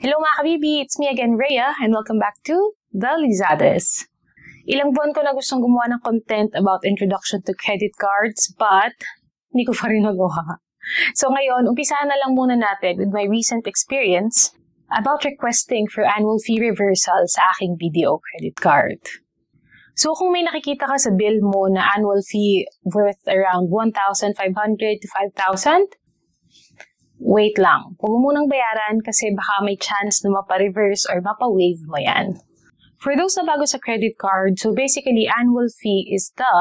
Hello mga kabibi! It's me again, Rhea, and welcome back to The Lizades. Ilang buwan ko na gustong gumawa ng content about introduction to credit cards, but hindi ko pa rin magawa. So ngayon, umpisahan na lang muna natin with my recent experience about requesting for annual fee reversal sa aking BDO credit card. So kung may nakikita ka sa bill mo na annual fee worth around 1,500 to 5,000, wait lang. Huwag mo munang bayaran kasi baka may chance na mapa-reverse or mapa-waive mo yan. For those na bago sa credit card, so basically, annual fee is the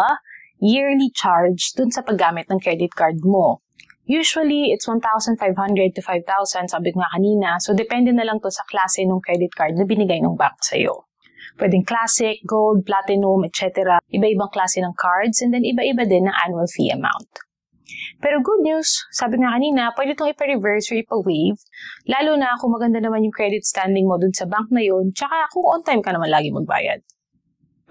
yearly charge dun sa paggamit ng credit card mo. Usually, it's 1,500 to 5,000, sabi ko nga kanina. So, depende na lang to sa klase ng credit card na binigay ng bank sa'yo. Pwedeng classic, gold, platinum, etc. Iba-ibang klase ng cards and then iba-iba din ng annual fee amount. Pero good news, sabi nga kanina, pwede itong ipa-reverse or ipa-waive, lalo na kung maganda naman yung credit standing mo dun sa bank na yun, tsaka kung on time ka naman lagi magbayad.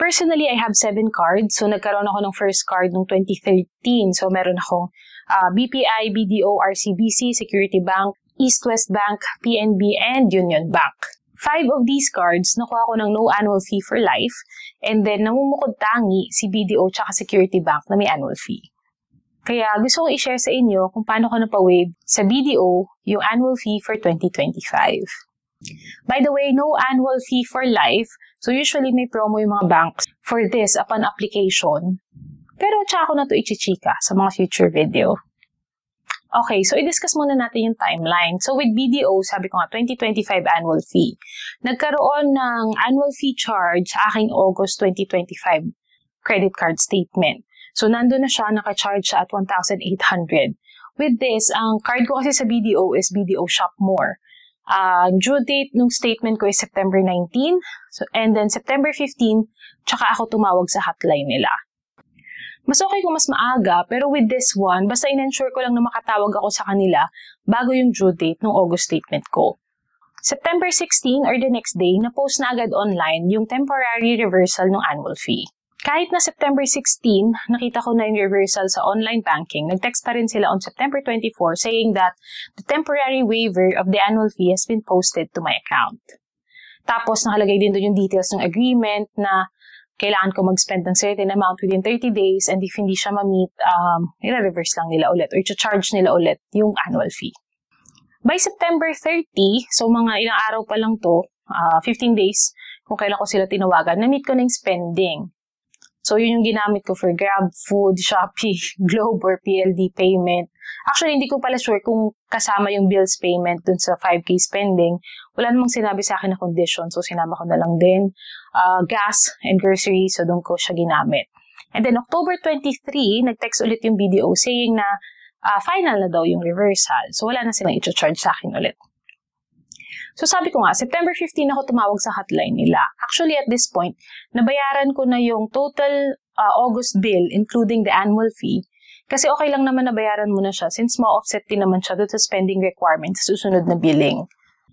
Personally, I have 7 cards. So, nagkaroon ako ng first card noong 2013. So, meron akong BPI, BDO, RCBC, Security Bank, East West Bank, PNB, and Union Bank. 5 of these cards, nakuha ko ng no annual fee for life, and then namumukod tangi si BDO tsaka Security Bank na may annual fee. Kaya gusto kong i-share sa inyo kung paano ko napa-waive sa BDO yung annual fee for 2025. By the way, no annual fee for life. So usually may promo yung mga banks for this upon application. Pero tsaka ko na to ichichika sa mga future video. Okay, so i-discuss muna natin yung timeline. So with BDO, sabi ko nga, 2025 annual fee. Nagkaroon ng annual fee charge sa aking August 2025 credit card statement. So, nandun na siya, naka-charge siya at 1,800. With this, ang card ko kasi sa BDO is BDO Shop More. Due date nung statement ko is September 19. So, and then September 15, tsaka ako tumawag sa hotline nila. Mas okay kung mas maaga, pero with this one, basta in-ensure ko lang na makatawag ako sa kanila bago yung due date nung August statement ko. September 16 or the next day, na-post na agad online yung temporary reversal ng annual fee. Kahit na September 16, nakita ko na yung reversal sa online banking, nag-text pa rin sila on September 24 saying that the temporary waiver of the annual fee has been posted to my account. Tapos nakalagay din doon yung details ng agreement na kailangan ko mag-spend ng certain amount within 30 days and if hindi siya ma-meet, i-reverse lang nila ulit or i-charge nila ulit yung annual fee. By September 30, so mga ilang araw pa lang to, 15 days, kung kailan ko sila tinawagan, na-meet ko na yung spending. So, yun yung ginamit ko for Grab, Food, Shopee, Globe, or PLD payment. Actually, hindi ko pala sure kung kasama yung bills payment dun sa 5K spending. Wala namang sinabi sa akin na condition, so sinama ko na lang din. Gas and groceries, so dun ko siya ginamit. And then, October 23, nag-text ulit yung BDO saying na final na daw yung reversal. So, wala na silang i-charge sa akin ulit. So sabi ko nga, September 15 ako tumawag sa hotline nila. Actually, at this point, nabayaran ko na yung total August bill, including the annual fee. Kasi okay lang naman nabayaran mo na siya since ma-offset din naman siya doon sa spending requirements sa susunod na billing.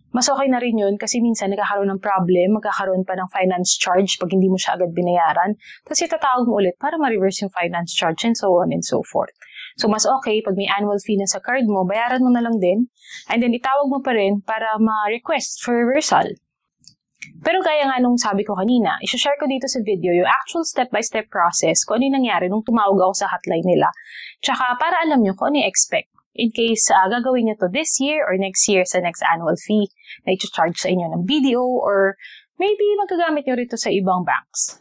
Mas okay na rin yun kasi minsan nagkakaroon ng problem, magkakaroon pa ng finance charge pag hindi mo siya agad binayaran. Tapos itatawag mo ulit para ma-reverse yung finance charge and so on and so forth. So mas okay pag may annual fee na sa card mo, bayaran mo na lang din and then itawag mo pa rin para ma-request for reversal. Pero gaya nga nung sabi ko kanina, isi-share ko dito sa video yung actual step-by-step process kung ano yung nangyari nung tumawag ako sa hotline nila. Tsaka para alam nyo kung ano yung expect. In case gagawin nyo to this year or next year sa next annual fee na i-charge sa inyo ng BDO or maybe magagamit nyo rito sa ibang banks.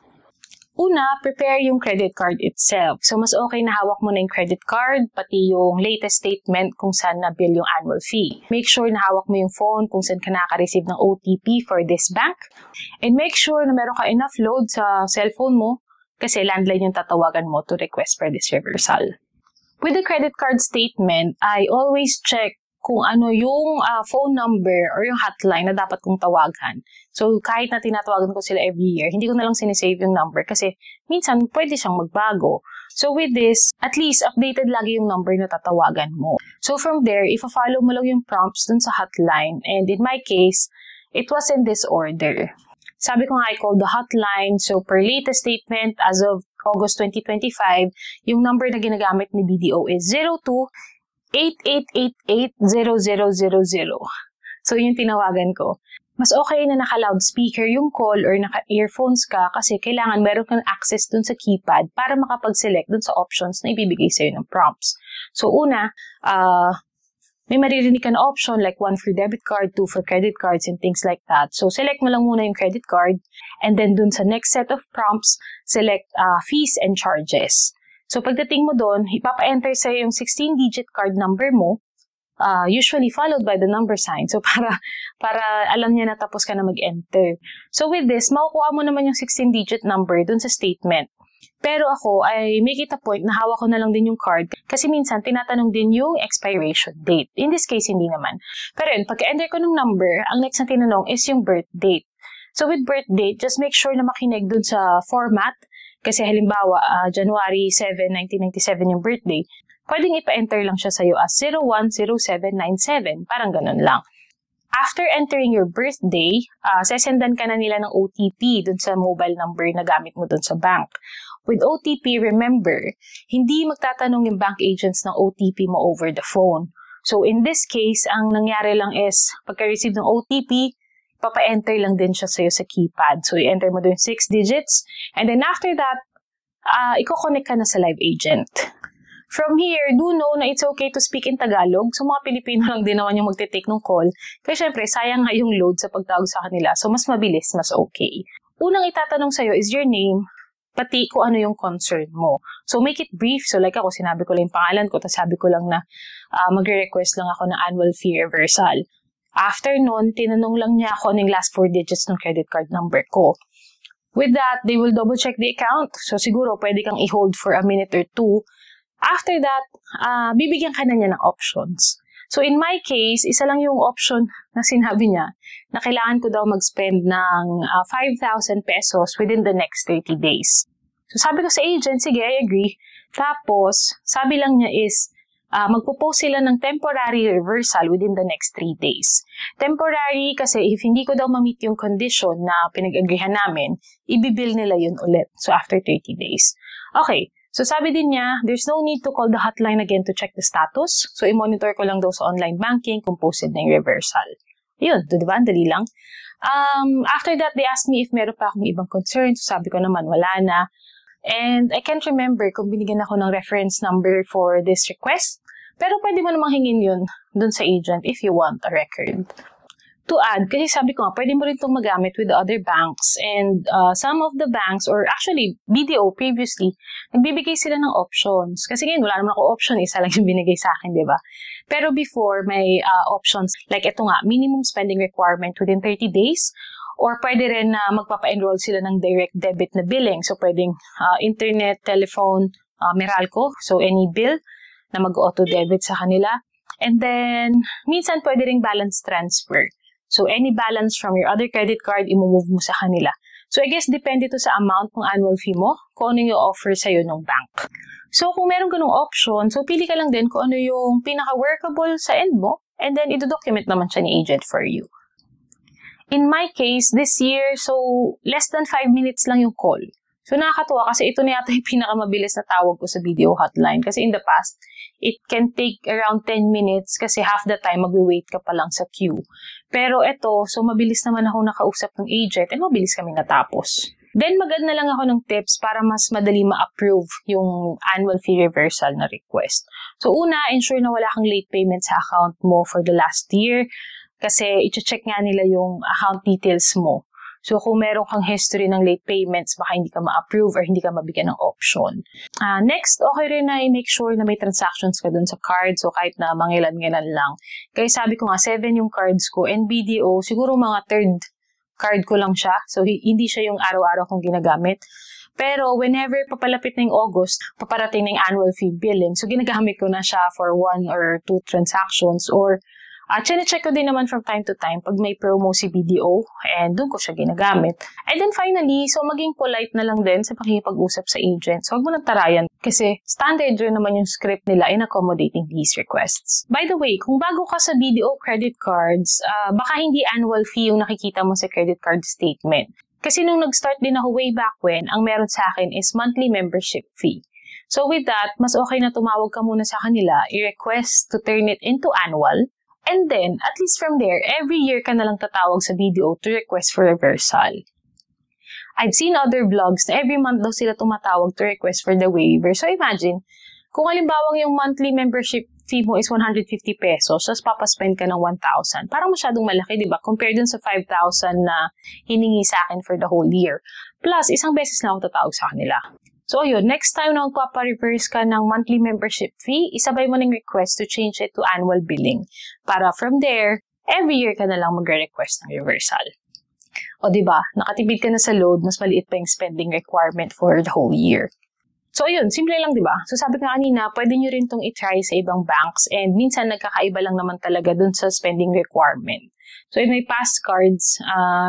Una, prepare yung credit card itself. So, mas okay na hawak mo na yung credit card, pati yung latest statement kung saan na-bill yung annual fee. Make sure na hawak mo yung phone kung saan ka nakaka-receive ng OTP for this bank. And make sure na meron ka enough load sa cellphone mo kasi landline yung tatawagan mo to request for this reversal. With the credit card statement, I always check kung ano yung phone number or yung hotline na dapat kong tawagan. So, kahit na tinatawagan ko sila every year, hindi ko na lang sinisave yung number kasi minsan pwede siyang magbago. So, with this, at least updated lagi yung number na tatawagan mo. So, from there, if-follow mo lang yung prompts dun sa hotline. And in my case, it was in this order. Sabi ko nga, I called the hotline. So, per latest statement, as of August 2025, yung number na ginagamit ni BDO is 02-8888-0000. So, yun tinawagan ko. Mas okay na naka-loudspeaker yung call or naka-earphones ka kasi kailangan meron kang access dun sa keypad para makapag-select dun sa options na ibibigay sa'yo ng prompts. So, una, may maririnig ka na option like 1 for debit card, 2 for credit cards, and things like that. So, select mo lang muna yung credit card and then dun sa next set of prompts, select fees and charges. So, pagdating mo dun, ipapa-enter sa'yo yung 16-digit card number mo, usually followed by the number sign. So, para alam niya na tapos ka na mag-enter. So, with this, makukuha mo naman yung 16-digit number dun sa statement. Pero ako, I make it a point na hawak ko na lang din yung card kasi minsan tinatanong din yung expiration date. In this case, hindi naman. Pero yun, pagka-enter ko ng number, ang next na tinanong is yung birth date. So, with birth date, just make sure na makinig dun sa format. Kasi halimbawa, January 7, 1997 yung birthday. Pwedeng ipa-enter lang siya sa'yo as 010797. Parang ganun lang. After entering your birthday, sesendan ka na nila ng OTP dun sa mobile number na gamit mo dun sa bank. With OTP, remember, hindi magtatanong yung bank agents ng OTP mo over the phone. So, in this case, ang nangyari lang is, pagka-receive ng OTP, papa-enter lang din siya sa'yo sa keypad. So, i-enter mo dun 6 digits. And then after that, i-connect ka na sa live agent. From here, do know na it's okay to speak in Tagalog. So, mga Pilipino lang din naman yung magte-take ng call. Kaya syempre, sayang nga yung load sa pagtawag sa kanila. So, mas mabilis, mas okay. Unang itatanong sa'yo is your name, pati kung ano yung concern mo. So, make it brief. So, like ako, sinabi ko lang yung pangalan ko, tapos sabi ko lang na magre-request lang ako ng annual fee reversal. After nun, tinanong lang niya ako ng last 4 digits ng credit card number ko. With that, they will double-check the account. So, siguro, pwede kang i-hold for a minute or two. After that, bibigyan ka na niya ng options. So, in my case, isa lang yung option na sinabi niya na kailangan ko daw mag-spend ng 5,000 pesos within the next 30 days. So, sabi ko sa agent, sige, I agree. Tapos, sabi lang niya is, magpo-post sila ng temporary reversal within the next 3 days. Temporary kasi if hindi ko daw ma-meet yung condition na pinag-agreehan namin, ibibill nila yun ulit. So, after 30 days. Okay. So, sabi din niya, there's no need to call the hotline again to check the status. So, i-monitor ko lang daw sa online banking kung posted na yung reversal. Yun, diba? Dali lang. After that, they asked me if meron pa akong ibang concerns. So, sabi ko naman, wala na. And I can't remember kung binigyan ako ng reference number for this request. Pero pwede mo namang hingin yun dun sa agent if you want a record. To add, kasi sabi ko nga, pwede mo rin itong magamit with the other banks. And some of the banks, or actually, BDO previously, nagbibigay sila ng options. Kasi ngayon, wala naman ako option, isa lang yung binigay sa akin, di ba? Pero before, may options, like ito nga, minimum spending requirement within 30 days, or pwede rin na magpapa-enroll sila ng direct debit na billing. So, pwedeng internet, telephone, Meralco, so any bill na mag-auto-debit sa kanila. And then, minsan pwede ring balance transfer. So, any balance from your other credit card, imove mo sa kanila. So, I guess, depende to sa amount ng annual fee mo, kung ano yung offer sa'yo ng bank. So, kung meron ganung option, so pili ka lang din kung ano yung pinaka-workable sa end mo, and then, ito-document naman siya ni agent for you. In my case, this year, so, less than 5 minutes lang yung call. So, nakakatuwa kasi ito na yata yung pinakamabilis na tawag ko sa video hotline. Kasi in the past, it can take around 10 minutes kasi half the time mag-wait ka pa lang sa queue. Pero ito, so mabilis naman ako nakausap ng agent and mabilis kami natapos. Then, mag-add na lang ako ng tips para mas madali ma-approve yung annual fee reversal na request. So, una, ensure na wala kang late payment sa account mo for the last year kasi i-check nga nila yung account details mo. So, kung meron kang history ng late payments, baka hindi ka ma-approve or hindi ka mabigyan ng option. Next, okay rin na i-make sure na may transactions ka dun sa card. So, kahit na mangilan-ngilan lang. Kaya sabi ko nga, 7 yung cards ko. And BDO, siguro mga third card ko lang siya. So, hindi siya yung araw-araw kong ginagamit. Pero, whenever papalapit na yung August, paparating na yung annual fee billing. So, ginagamit ko na siya for 1 or 2 transactions or check ko din naman from time to time pag may promo si BDO and doon ko siya ginagamit. And then finally, so maging polite na lang din sa pakikipag-usap sa agent. So huwag mo nang tarayan kasi standard rin naman yung script nila in accommodating these requests. By the way, kung bago ka sa BDO credit cards, baka hindi annual fee yung nakikita mo sa credit card statement. Kasi nung nag-start din ako way back when, ang meron sa akin is monthly membership fee. So with that, mas okay na tumawag ka muna sa kanila, i-request to turn it into annual. And then, at least from there, every year ka na lang tatawag sa BDO to request for reversal. I've seen other vlogs na every month daw sila tumatawag to request for the waiver. So imagine, kung halimbawa yung monthly membership fee mo is 150 pesos, tapos papaspend ka ng 1,000. Parang masyadong malaki, di ba? Compared dun sa 5,000 na hiningi sa akin for the whole year. Plus, isang beses na ako tatawag sa kanila. So, yun, next time na magpapa-reverse ka ng monthly membership fee, isabay mo ng request to change it to annual billing. Para from there, every year ka na lang magre-request ng reversal. O, diba? Nakatipid ka na sa load, mas maliit pa yung spending requirement for the whole year. So, yun, simple lang, diba? So, sabi ko kanina, pwede nyo rin itong itry sa ibang banks and minsan nagkakaiba lang naman talaga dun sa spending requirement. So, in my past cards,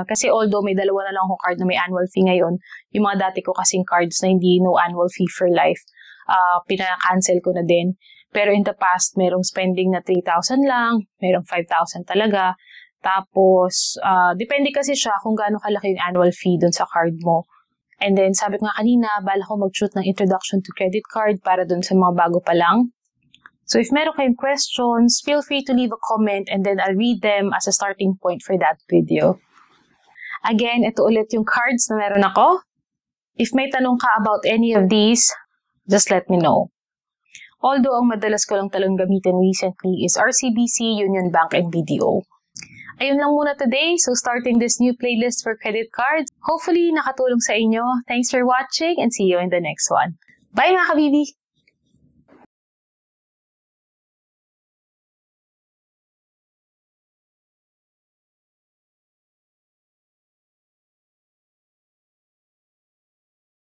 kasi although may dalawa na lang akong card na may annual fee ngayon, yung mga dati ko kasing cards na hindi no annual fee for life, pinaka-cancel ko na din. Pero in the past, merong spending na 3,000 lang, merong 5,000 talaga. Tapos, depende kasi siya kung gaano kalaki yung annual fee dun sa card mo. And then, sabi ko nga kanina, bala ko mag-shoot ng introduction to credit card para dun sa mga bago pa lang. So, if meron kayong questions, feel free to leave a comment and then I'll read them as a starting point for that video. Again, ito ulit yung cards na meron ako. If may tanong ka about any of these, just let me know. Although, ang madalas ko lang talang gamitin recently is RCBC, Union Bank, and BDO. Ayun lang muna today. So, starting this new playlist for credit cards. Hopefully, nakatulong sa inyo. Thanks for watching and see you in the next one. Bye mga kabibi!